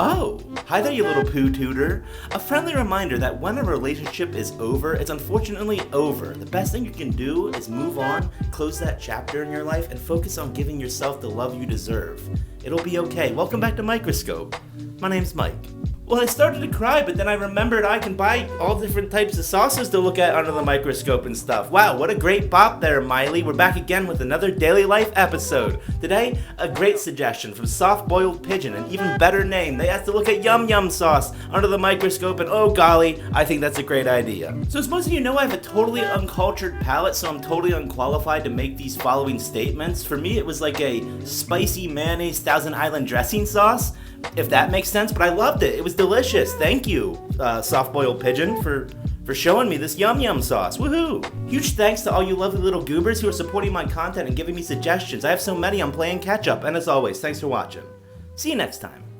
Oh, hi there, you little poo tutor. A friendly reminder that when a relationship is over, it's unfortunately over. The best thing you can do is move on, close that chapter in your life, and focus on giving yourself the love you deserve. It'll be okay. Welcome back to Microscope. My name's Mike. Well, I started to cry, but then I remembered I can buy all different types of sauces to look at under the microscope and stuff. Wow, what a great bop there, Miley. We're back again with another Daily Life episode. Today, a great suggestion from Soft Boiled Pigeon, an even better name. They asked to look at Yum Yum sauce under the microscope, and oh golly, I think that's a great idea. So as most of you know, I have a totally uncultured palate, so I'm totally unqualified to make these following statements. For me, it was like a spicy mayonnaise Thousand Island dressing sauce, if that makes sense, but I loved it. It was delicious. Thank you, Soft Boiled Pigeon, for showing me this Yum Yum sauce. Woohoo! Huge thanks to all you lovely little goobers who are supporting my content and giving me suggestions. I have so many, I'm playing catch up. And as always, thanks for watching. See you next time.